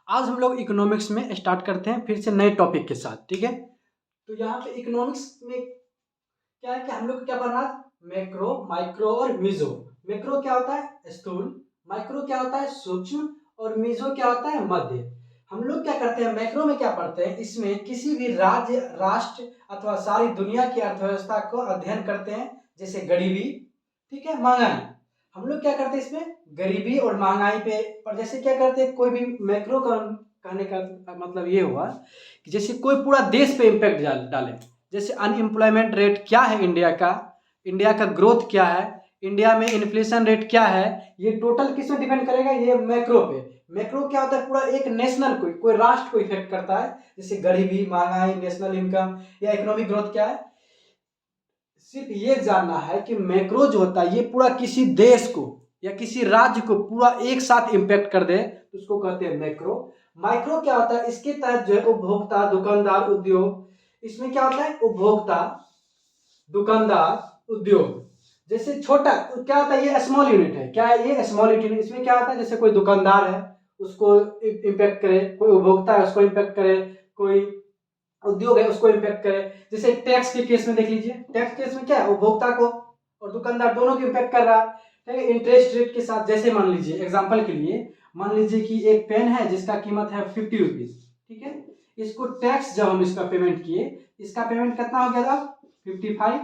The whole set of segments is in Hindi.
आज हम लोग इकोनॉमिक्स में स्टार्ट करते हैं फिर से नए टॉपिक के साथ, ठीक है। तो यहाँ पे इकोनॉमिक्स में क्या है कि हम लोग क्या पढ़ना है, मैक्रो, माइक्रो और मीजो। मैक्रो क्या होता है, स्थूल। माइक्रो क्या होता है, सूक्ष्म। और मीजो क्या होता है, मध्य। हम लोग क्या करते हैं, मैक्रो में क्या पढ़ते हैं, इसमें किसी भी राज्य, राष्ट्र अथवा सारी दुनिया की अर्थव्यवस्था को अध्ययन करते हैं, जैसे गरीबी, ठीक है, महंगाई। हम लोग क्या करते हैं इसमें, गरीबी और महंगाई पे। और जैसे क्या करते हैं, कोई भी मैक्रो का कहने का मतलब ये हुआ कि जैसे कोई पूरा देश पे इम्पैक्ट डाले। जैसे अनएम्प्लॉयमेंट रेट क्या है इंडिया का, इंडिया का ग्रोथ क्या है, इंडिया में इन्फ्लेशन रेट क्या है, ये टोटल किस में डिपेंड करेगा, ये मैक्रो पे। मैक्रो क्या होता है, पूरा एक नेशनल कोई राष्ट्र को इफेक्ट करता है, जैसे गरीबी, महंगाई, नेशनल इनकम या इकोनॉमिक ग्रोथ क्या है। सिर्फ ये जानना है कि मैक्रो जो होता है ये पूरा किसी देश को या किसी राज्य को पूरा एक साथ इम्पैक्ट कर दे तो उसको कहते हैं मैक्रो। माइक्रो क्या होता है, इसके तहत जो है उपभोक्ता, दुकानदार, उद्योग। इसमें क्या होता है, उपभोक्ता, दुकानदार, उद्योग। जैसे छोटा क्या होता है, ये स्मॉल यूनिट है, क्या है ये स्मॉल यूनिट। इसमें क्या होता है, जैसे कोई दुकानदार है उसको इम्पैक्ट करे, कोई उपभोक्ता है उसको इम्पैक्ट करे, कोई उद्योग है उसको इम्पैक्ट करे। जैसे टैक्स के केस में देख लीजिए, टैक्स केस में क्या है, उपभोक्ता को और दुकानदार दोनों को इम्पैक्ट कर रहा है, ठीक है। इंटरेस्ट रेट के साथ, जैसे मान लीजिए एग्जांपल के लिए, मान लीजिए कि एक पेन है जिसका कीमत है 50 रुपीज, ठीक है। इसको टैक्स जब हम इसका पेमेंट किए, इसका पेमेंट कितना हो गया था, 55।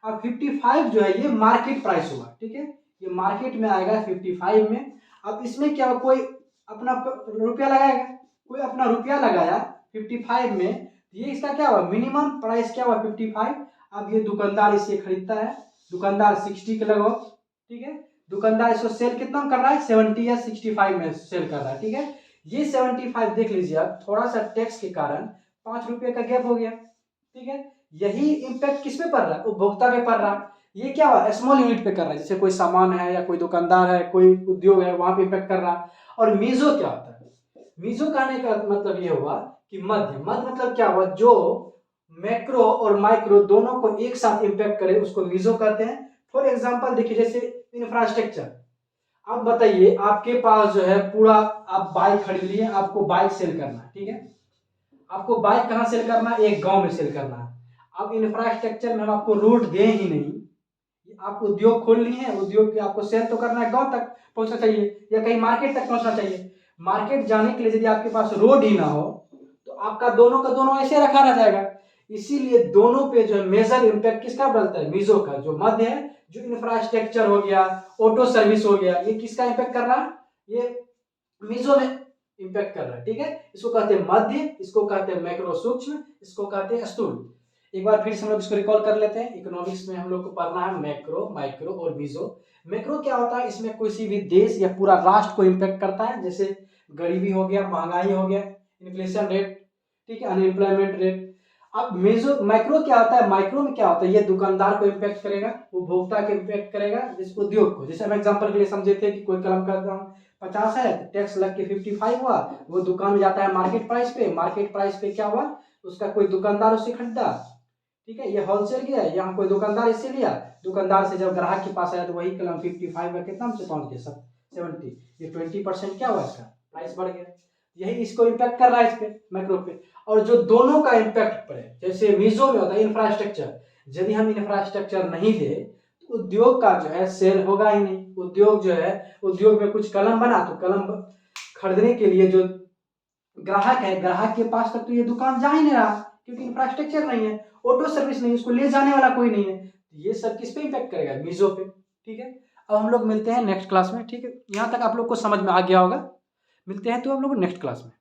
अब 55 जो है ये मार्केट प्राइस हुआ, ठीक है, ये मार्केट में आएगा 55 में। अब इसमें क्या, कोई अपना रुपया लगाएगा, कोई अपना रुपया लगाया 55 में, ये इसका क्या हुआ, मिनिमम प्राइस क्या हुआ, 55। अब ये दुकानदार इसे खरीदता है, दुकानदार 60 के लगभग, ठीक है। दुकानदार इसको सेल कितना कर रहा है, 70 या 65 में सेल कर रहा है, ठीक है। ये 75 देख लीजिए, अब थोड़ा सा टैक्स के कारण 5 रुपए का गैप हो गया, ठीक है। यही इंपैक्ट किस पे पड़ रहा है, उपभोक्ता पे पड़ रहा है। ये क्या हुआ, स्मॉल यूनिट पे कर रहा है, जैसे कोई सामान है या कोई दुकानदार है, कोई उद्योग है, वहां पे इम्पैक्ट कर रहा है। और मीजो क्या होता है, मीजो कहने का मतलब ये हुआ कि मध्य। मध्य मतलब क्या हुआ, जो मैक्रो और माइक्रो दोनों को एक साथ इंपैक्ट करे उसको मीजो कहते हैं। फॉर एग्जांपल देखिए, जैसे इंफ्रास्ट्रक्चर। आप बताइए, आपके पास जो है पूरा, आप बाइक खरीद लिए, आपको बाइक सेल करना है, ठीक है। आपको बाइक कहाँ सेल करना है, एक गांव में सेल करना है। अब इंफ्रास्ट्रक्चर में हम आपको रोड दे ही नहीं, आप उद्योग खोल लिए हैं, उद्योग के आपको सेल तो करना है, गांव तक पहुंचना चाहिए या कहीं मार्केट तक पहुंचना चाहिए। मार्केट जाने के लिए यदि आपके पास रोड ही ना हो तो आपका दोनों का दोनों ऐसे रखा रह जाएगा। इसीलिए दोनों पे जो है मेजर इम्पैक्ट किसका पड़ता है, मीजो का। जो मध्य है, जो इंफ्रास्ट्रक्चर हो गया, ऑटो सर्विस हो गया, ये किसका इम्पैक्ट कर रहा है, ये मीजो में इम्पैक्ट कर रहा है, ठीक है। इसको कहते हैं मध्य, इसको कहते हैं मैक्रो सूक्ष्म, इसको कहते हैं स्थूल। एक बार फिर से हम लोग इसको रिकॉल कर लेते हैं। इकोनॉमिक्स में हम लोग को पढ़ना है मैक्रो, माइक्रो और मीजो। मैक्रो क्या होता है, इसमें किसी भी देश या पूरा राष्ट्र को इम्पैक्ट करता है, जैसे गरीबी हो गया, महंगाई हो गया, इन्फ्लेशन रेट, ठीक है, अनएम्प्लॉयमेंट रेट। अब मेजो माइक्रो क्या होता है, माइक्रो में क्या होता है, ये दुकानदार को इम्पैक्ट करेगा, उपभोक्ता को इम्पैक्ट करेगा, जिस उद्योग को। जैसे हम एग्जांपल के लिए समझे थे कि कोई कलम का दाम 50 है, टैक्स लग के 55 हुआ, वो दुकान में जाता है मार्केट प्राइस पे, मार्केट प्राइस पे क्या हुआ, उसका कोई दुकानदार उससे खरीदा, ठीक है, ये होलसेल गया, यहाँ कोई दुकानदार इससे लिया, दुकानदार से जब ग्राहक के पास आया तो वही कलम 55 का कितना से पहुंच गया, 70। ये 20% क्या हुआ, इसका प्राइस बढ़ गया। यही इसको इम्पैक्ट कर रहा है, इस पे मैक्रो पे। और जो दोनों का इम्पैक्ट पड़े, जैसे मीजो में होता है इंफ्रास्ट्रक्चर, यदि हम इंफ्रास्ट्रक्चर नहीं दे तो उद्योग का जो है सेल होगा ही नहीं। उद्योग जो है, उद्योग में कुछ कलम बना तो कलम खरीदने के लिए जो ग्राहक है, ग्राहक के पास तक तो ये दुकान जा ही नहीं रहा, क्योंकि इंफ्रास्ट्रक्चर नहीं है, ऑटो सर्विस नहीं, उसको ले जाने वाला कोई नहीं है। ये सब किस पे इम्पैक्ट करेगा, मीजो पे, ठीक है। अब हम लोग मिलते हैं नेक्स्ट क्लास में, ठीक है। यहाँ तक आप लोग को समझ में आ गया होगा। मिलते हैं तो हम लोग नेक्स्ट क्लास में।